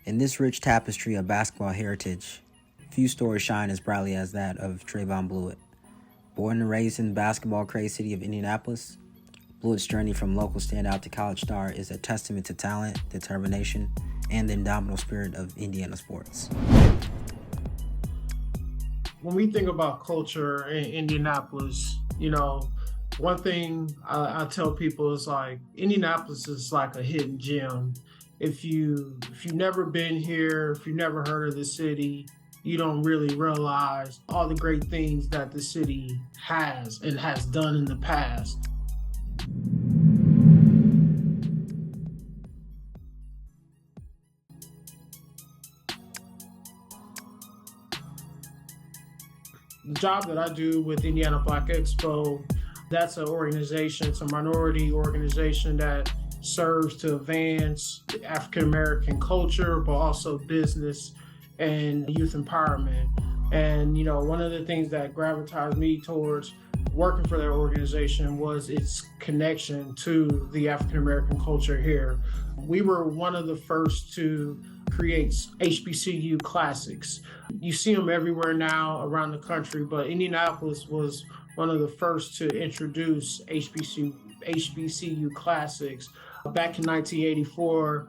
In this rich tapestry of basketball heritage, few stories shine as brightly as that of Trevon Bluiett. Born and raised in the basketball-crazed city of Indianapolis, Bluiett's journey from local standout to college star is a testament to talent, determination, and the indomitable spirit of Indiana sports. When we think about culture in Indianapolis, one thing I tell people is like Indianapolis is like a hidden gem. If you've never been here, if you've never heard of the city, you don't really realize all the great things that the city has and has done in the past. The job that I do with Indiana Black Expo, that's an organization, it's a minority organization that serves to advance African American culture, but also business and youth empowerment. And, one of the things that gravitated me towards working for that organization was its connection to the African American culture here. We were one of the first to create HBCU classics. You see them everywhere now around the country, but Indianapolis was one of the first to introduce HBCU classics. Back in 1984,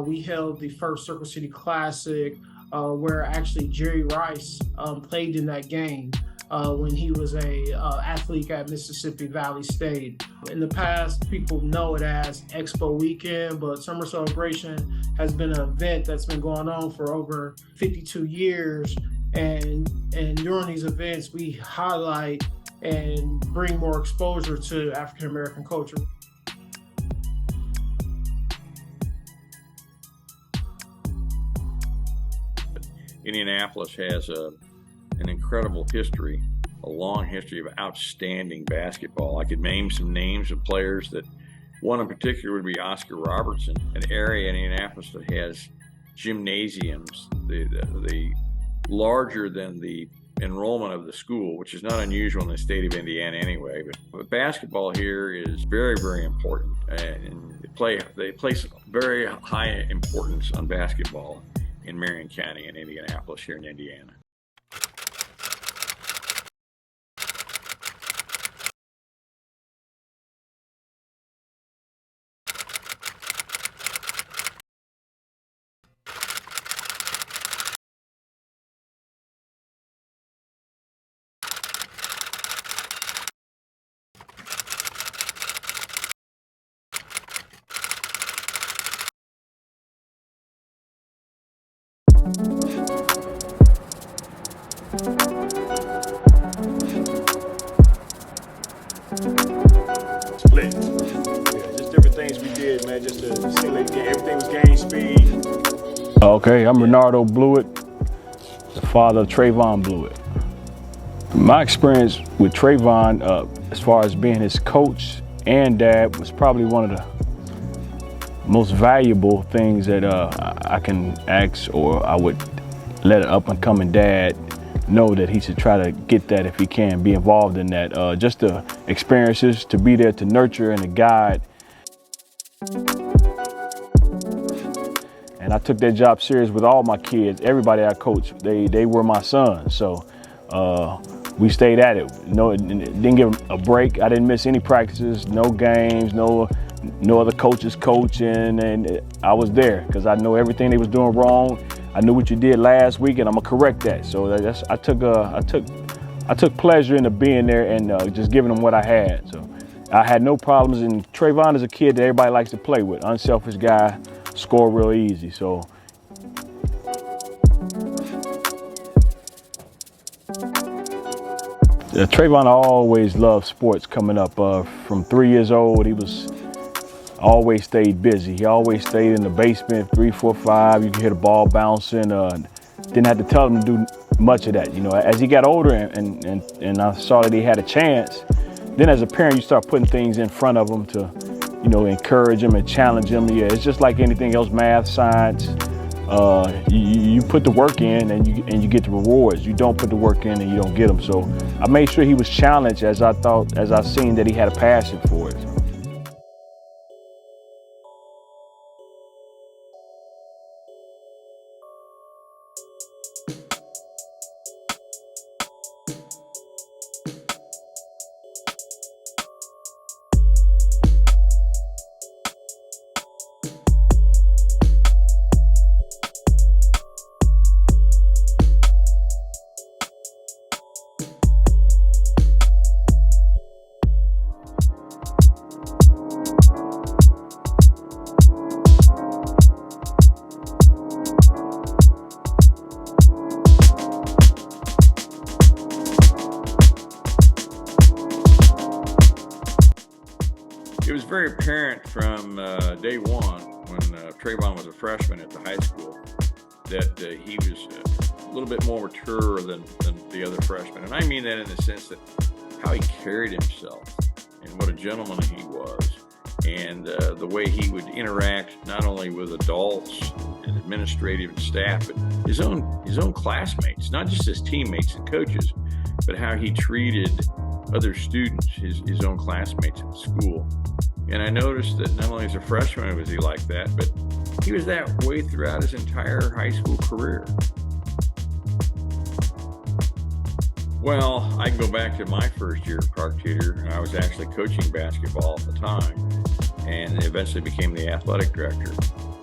we held the first Circle City Classic, where actually Jerry Rice played in that game when he was a athlete at Mississippi Valley State. In the past, people know it as Expo Weekend, but Summer Celebration has been an event that's been going on for over 52 years. And during these events, we highlight and bring more exposure to African American culture. Indianapolis has an incredible history, a long history of outstanding basketball. I could name some names of players that one in particular would be Oscar Robertson, an area in Indianapolis that has gymnasiums, the larger than the enrollment of the school, which is not unusual in the state of Indiana anyway. But basketball here is very, very important, and they place very high importance on basketball in Marion County and Indianapolis here in Indiana. Split. Yeah, just different things we did, man, just to simulate the game. Everything was game speed. Okay, I'm Renardo Bluiett, the father of Trevon Bluiett. My experience with Trevon, as far as being his coach and dad, was probably one of the most valuable things that I can ask, or I would let an up-and-coming dad know that he should try to get that if he can, be involved in that. Just the experiences, to be there to nurture and to guide. And I took that job serious with all my kids. Everybody I coached, they were my sons. So we stayed at it. Didn't give them a break. I didn't miss any practices, no games, no other coaches coaching, and I was there because I know everything they was doing wrong. I knew what you did last week, and I'm gonna correct that. So I took pleasure in being there and just giving them what I had. So I had no problems. And Trevon is a kid that everybody likes to play with. Unselfish guy, score real easy. So. Trevon always loved sports coming up. From 3 years old, he was always stayed busy. He always stayed in the basement, 3, 4, 5. You could hear the ball bouncing. Didn't have to tell him to do much of that. As he got older and I saw that he had a chance, then as a parent, you start putting things in front of him to, encourage him and challenge him. Yeah, it's just like anything else, math, science. You put the work in and you get the rewards. You don't put the work in and you don't get them. So I made sure he was challenged as I seen that he had a passion for it. It was very apparent from day one when Trevon was a freshman at the high school that he was a little bit more mature than the other freshmen. And I mean that in the sense that how he carried himself and what a gentleman he was, and the way he would interact not only with adults and administrative staff, but his own classmates, not just his teammates and coaches, but how he treated other students, his own classmates at school. And I noticed that not only as a freshman was he like that, but he was that way throughout his entire high school career. Well, I can go back to my first year of park tutor, and I was actually coaching basketball at the time, and eventually became the athletic director.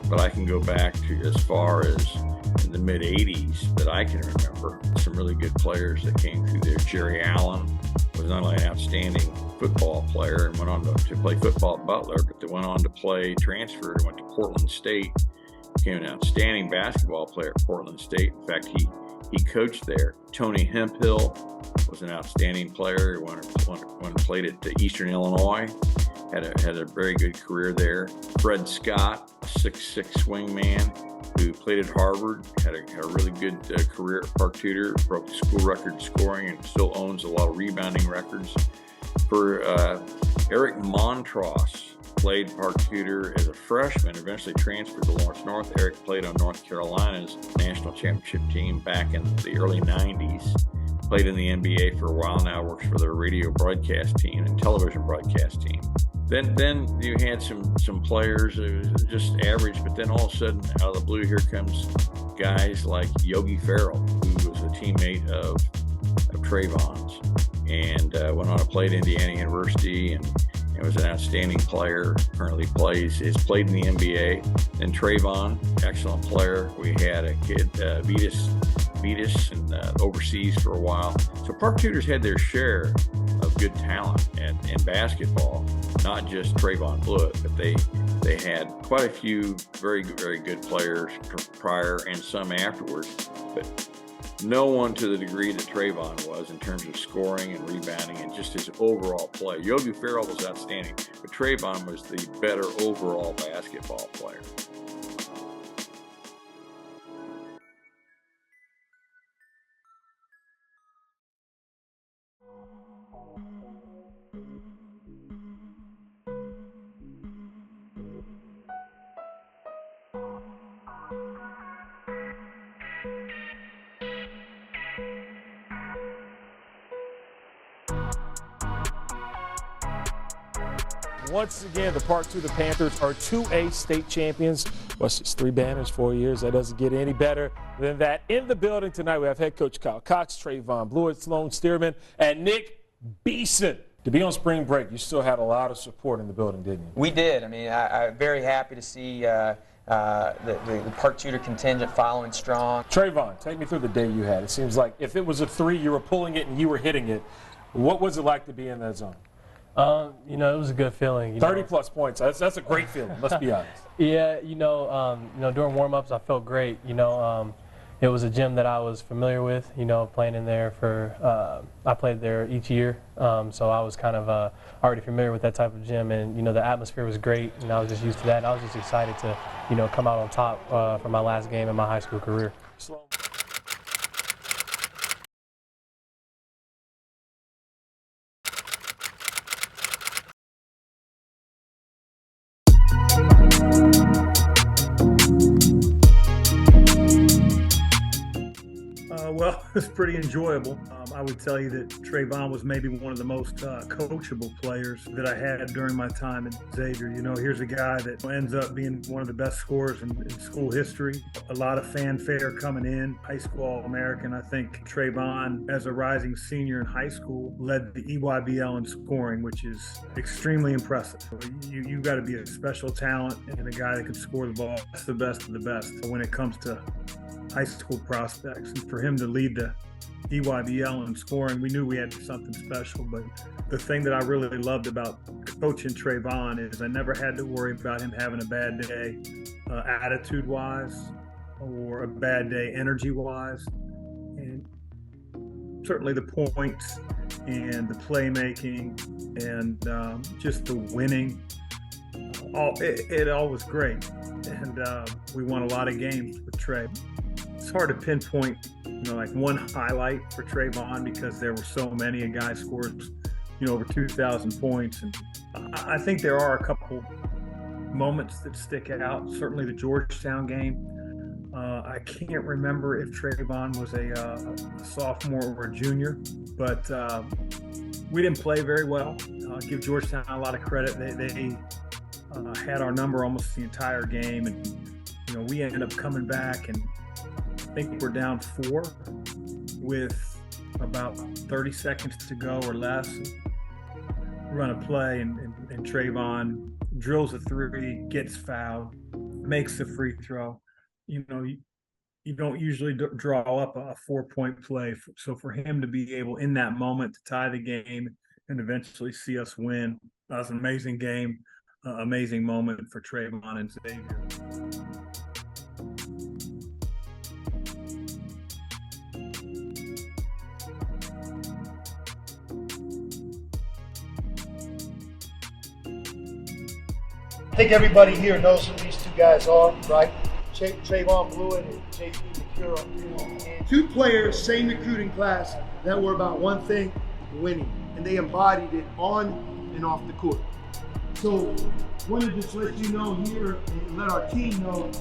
But I can go back to as far as in the mid-'80s that I can remember some really good players that came through there. Jerry Allen was not only an outstanding football player and went on to play football at Butler, but then went on to play, transferred, and went to Portland State, became an outstanding basketball player at Portland State. In fact, he coached there. Tony Hemphill was an outstanding player. Went and played at Eastern Illinois. Had a very good career there. Fred Scott, a 6'6" swingman who played at Harvard, had a really good career at park tutor, broke the school record scoring, and still owns a lot of rebounding records. For Eric Montross, played park tutor as a freshman, eventually transferred to Lawrence North. Eric played on North Carolina's national championship team back in the early 90s. Played in the NBA for a while now, works for the radio broadcast team and television broadcast team. Then you had some players just average, but then all of a sudden, out of the blue, here comes guys like Yogi Ferrell, who was a teammate of Trevon's, and went on to play at Indiana University and was an outstanding player. Currently played in the NBA. Then Trevon, excellent player. We had a kid, Vitas, and overseas for a while. So park tutors had their share of good talent in basketball, not just Trevon Bluiett, but they had quite a few very good players prior and some afterwards, but no one to the degree that Trevon was in terms of scoring and rebounding and just his overall play. Yogi Ferrell was outstanding, but Trevon was the better overall basketball player. Once again, the Park 2, the Panthers are 2A state champions. What's just 3 banners, 4 years? That doesn't get any better than that. In the building tonight, we have head coach Kyle Cox, Trevon Bluiett, Sloan Stearman, and Nick Beeson. To be on spring break, you still had a lot of support in the building, didn't you? We did. I mean, I'm very happy to see the Park Tutor contingent following strong. Trevon, take me through the day you had. It seems like if it was a 3, you were pulling it and you were hitting it. What was it like to be in that zone? It was a good feeling. 30-plus points. That's a great feeling. Let's be honest. Yeah, during warm-ups, I felt great. It was a gym that I was familiar with. Playing in there I played there each year, so I was kind of already familiar with that type of gym, and the atmosphere was great, and I was just used to that. And I was just excited to, come out on top for my last game in my high school career. Well, it's pretty enjoyable. I would tell you that Trevon was maybe one of the most coachable players that I had during my time at Xavier. Here's a guy that ends up being one of the best scorers in school history. A lot of fanfare coming in. High school All-American. I think Trevon, as a rising senior in high school, led the EYBL in scoring, which is extremely impressive. You got to be a special talent and a guy that can score the ball. That's the best of the best when it comes to high school prospects, and for him to lead the EYBL in scoring, we knew we had something special. But the thing that I really loved about coaching Trevon is I never had to worry about him having a bad day attitude-wise or a bad day energy-wise. And certainly the points, and the playmaking and just the winning. It all was great, and we won a lot of games with Trey. It's hard to pinpoint, like one highlight for Trevon because there were so many. A guy scores, over 2,000 points, and I think there are a couple moments that stick out. Certainly the Georgetown game. I can't remember if Trevon was a sophomore or a junior, but we didn't play very well. Give Georgetown a lot of credit. They had our number almost the entire game, and we ended up coming back, and I think we're down 4 with about 30 seconds to go or less. Run a play, and Trevon drills a 3, gets fouled, makes the free throw. You don't usually draw up a 4-point play. So for him to be able in that moment to tie the game and eventually see us win, that was an amazing game, amazing moment for Trevon and Xavier. I think everybody here knows who these two guys are, right? Trevon Bluiett and Victoria Libertas. Two players, same recruiting class, that were about one thing: winning. And they embodied it on and off the court. So wanted to just let you know here and let our team know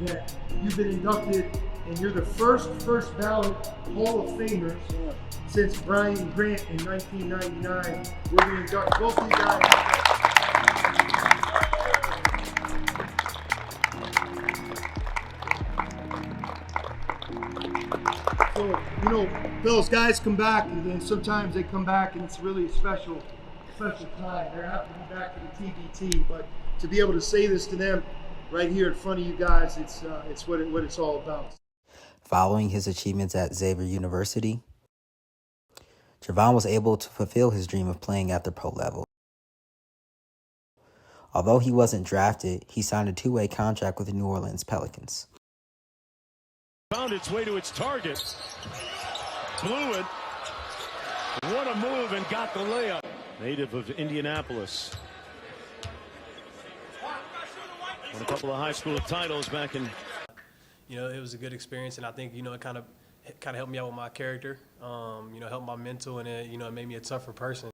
that you've been inducted and you're the first ballot Hall of Famers since Brian Grant in 1999. We're going to induct both of you guys. So, those guys come back, and then sometimes they come back and it's really a special time. They're happy to be back for the TBT, but to be able to say this to them right here in front of you guys, it's what it's all about. Following his achievements at Xavier University, Trevon was able to fulfill his dream of playing at the pro level. Although he wasn't drafted, he signed a 2-way contract with the New Orleans Pelicans. Found its way to its target. Bluiett, what a move, and got the layup. Native of Indianapolis. Won a couple of high school titles back in. It was a good experience, and I think it kind of helped me out with my character. Helped my mental, and it made me a tougher person.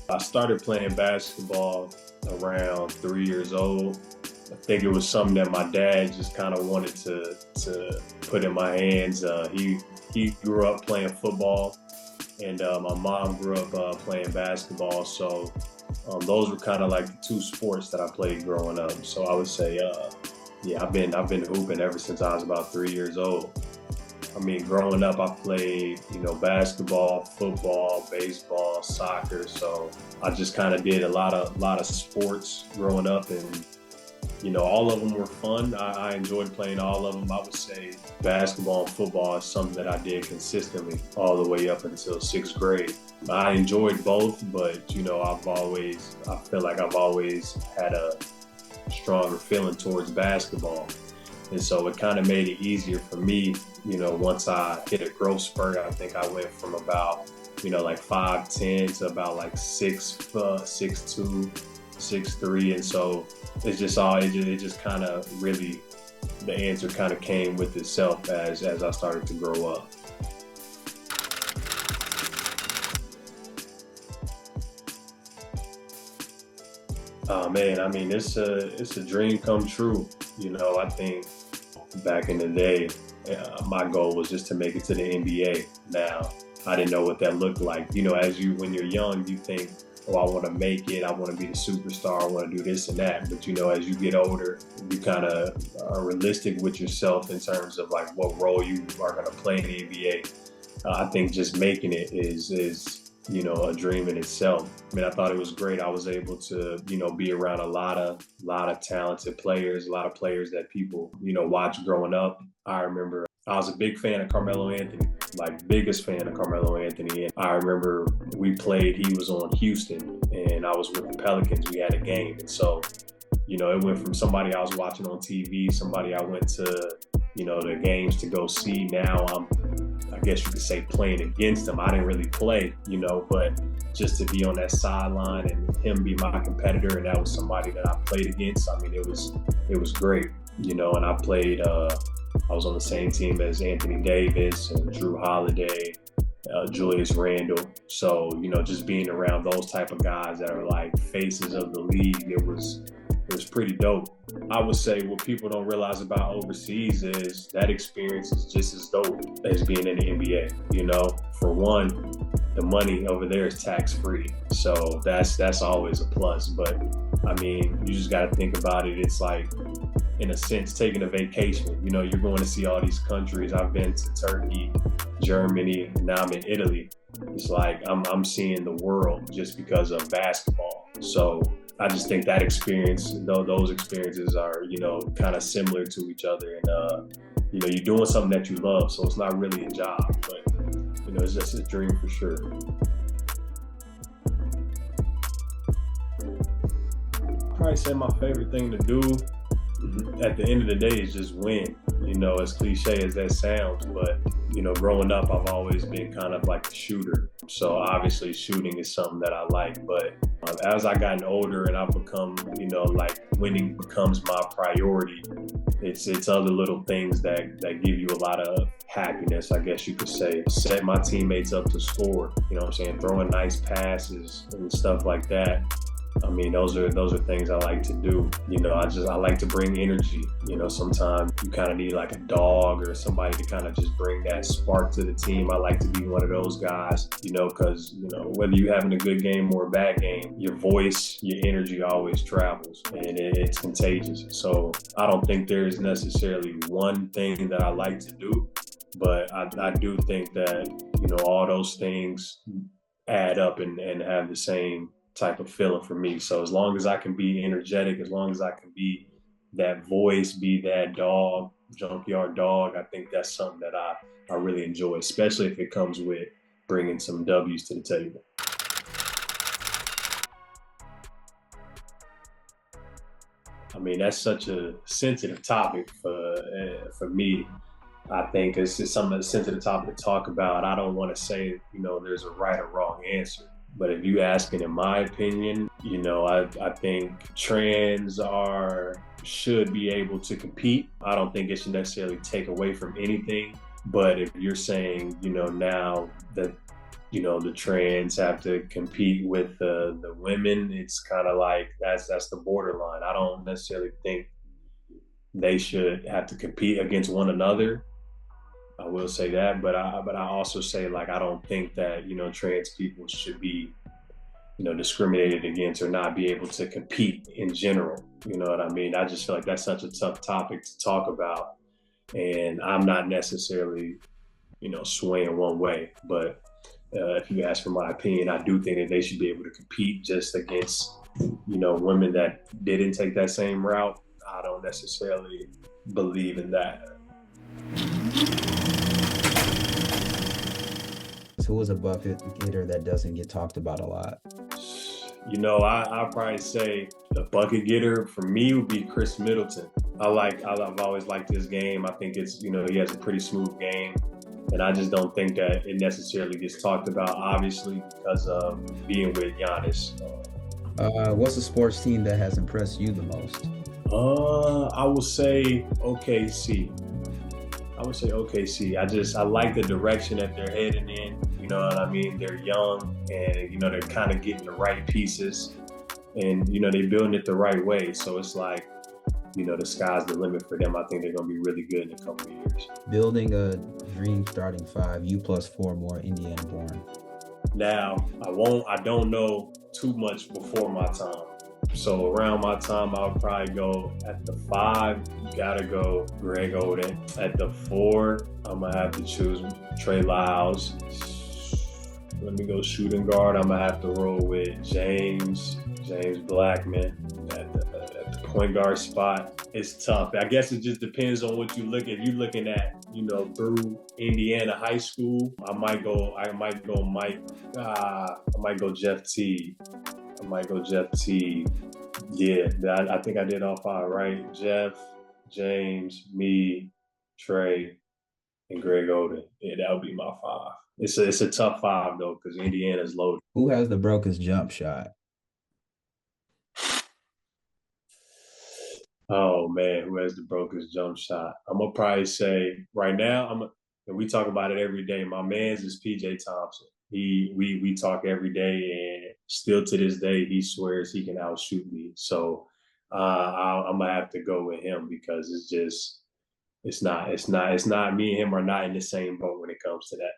I started playing basketball around 3 years old. I think it was something that my dad just kind of wanted to put in my hands. He grew up playing football, and my mom grew up playing basketball. So those were kind of like the two sports that I played growing up. So I would say, yeah, I've been hooping ever since I was about 3 years old. I mean, growing up, I played, basketball, football, baseball, soccer. So I just kind of did a lot of sports growing up, and all of them were fun. I enjoyed playing all of them. I would say basketball and football is something that I did consistently all the way up until 6th grade. I enjoyed both, but I feel like I've always had a stronger feeling towards basketball. And so it kind of made it easier for me, once I hit a growth spurt. I think I went from about, like 5'10" to about like 6'2", 6'3". And so it just kind of really the answer kind of came with itself as I started to grow up. Oh man, I mean, it's a dream come true. You know, I think back in the day, my goal was just to make it to the NBA. Now, I didn't know what that looked like. You know, when you're young, you think, oh, I want to make it. I want to be the superstar. I want to do this and that. But, you know, as you get older, you kind of are realistic with yourself in terms of like what role you are going to play in the NBA. I think just making it is you know, a dream in itself. I mean, I thought it was great. I was able to, you know, be around a lot of talented players, a lot of players that people, you know, watched growing up. I remember I was a big fan of Carmelo Anthony, like biggest fan of Carmelo Anthony. And I remember we played, he was on Houston and I was with the Pelicans. We had a game. And so, you know, it went from somebody I was watching on TV, somebody I went to, you know, the games to go see. Now I guess you could say playing against him. I didn't really play, you know, but just to be on that sideline and him be my competitor, and that was somebody that I played against. I mean, it was great, you know. And I played. I was on the same team as Anthony Davis and Drew Holiday, Julius Randle. So, you know, just being around those type of guys that are like faces of the league, it was pretty dope. I would say what people don't realize about overseas is that experience is just as dope as being in the NBA. You know, for one, the money over there is tax-free. So that's always a plus. But I mean, you just got to think about it. It's like, in a sense, taking a vacation. You know, you're going to see all these countries. I've been to Turkey, Germany, now I'm in Italy. It's like I'm seeing the world just because of basketball. So I just think that experience, those experiences are, you know, kind of similar to each other. And, you know, you're doing something that you love, so it's not really a job, but, you know, it's just a dream for sure. I'd probably say my favorite thing to do at the end of the day is just win. You know, as cliche as that sounds, but, you know, growing up, I've always been kind of like a shooter. So obviously shooting is something that I like, but as I gotten older and I've become, you know, like winning becomes my priority, it's other little things that give you a lot of happiness, I guess you could say. Set my teammates up to score, you know what I'm saying? Throwing nice passes and stuff like that. I mean, those are things I like to do. You know, I like to bring energy. You know, sometimes you kind of need like a dog or somebody to kind of just bring that spark to the team. I like to be one of those guys, you know, because, you know, whether you're having a good game or a bad game, your voice, your energy always travels and it's contagious. So I don't think there's necessarily one thing that I like to do, but I do think that, you know, all those things add up and have the same type of feeling for me. So as long as I can be energetic, as long as I can be that voice, be that dog, junkyard dog, I think that's something that I really enjoy, especially if it comes with bringing some W's to the table. I mean, that's such a sensitive topic for me. I think it's just something that's a sensitive topic to talk about. I don't want to say, you know, there's a right or wrong answer. But if you asking in my opinion, you know, I think trans should be able to compete. I don't think it should necessarily take away from anything. But if you're saying, you know, now that, you know, the trans have to compete with the women, it's kind of like that's the borderline. I don't necessarily think they should have to compete against one another. I will say that, but I also say, like, I don't think that, you know, trans people should be, you know, discriminated against or not be able to compete in general. You know what I mean? I just feel like that's such a tough topic to talk about, and I'm not necessarily, you know, swaying one way. But if you ask for my opinion, I do think that they should be able to compete just against, you know, women that didn't take that same route. I don't necessarily believe in that. Who is a bucket getter that doesn't get talked about a lot? You know, I'll probably say the bucket getter for me would be Chris Middleton. I've always liked his game. I think it's, you know, he has a pretty smooth game. And I just don't think that it necessarily gets talked about, obviously, because of being with Giannis. What's the sports team that has impressed you the most? I would say OKC. I like the direction that they're heading in. You know what I mean? They're young and, you know, they're kind of getting the right pieces and, you know, they're building it the right way. So it's like, you know, the sky's the limit for them. I think they're going to be really good in a couple of years. Building a dream starting five, you plus 4 more Indiana born. Now, I don't know too much before my time. So around my time, I would probably go at the 5, you gotta go Greg Oden. At the 4, I'm gonna have to choose Trey Lyles. Let me go shooting guard. I'm gonna have to roll with James Blackman at the point guard spot. It's tough. I guess it just depends on what you look at. If you're looking at, you know, through Indiana high school, I might go Jeff T. Yeah, I think I did all 5, right? Jeff, James, me, Trey, and Greg Oden. Yeah, that would be my 5. It's a tough 5 though, because Indiana's loaded. Who has the brokest jump shot? Oh man, who has the brokest jump shot? I'm gonna probably say right now. And we talk about it every day. My man's is PJ Thompson. We talk every day, and still to this day, he swears he can outshoot me. So I'm gonna have to go with him because it's not me and him are not in the same boat when it comes to that.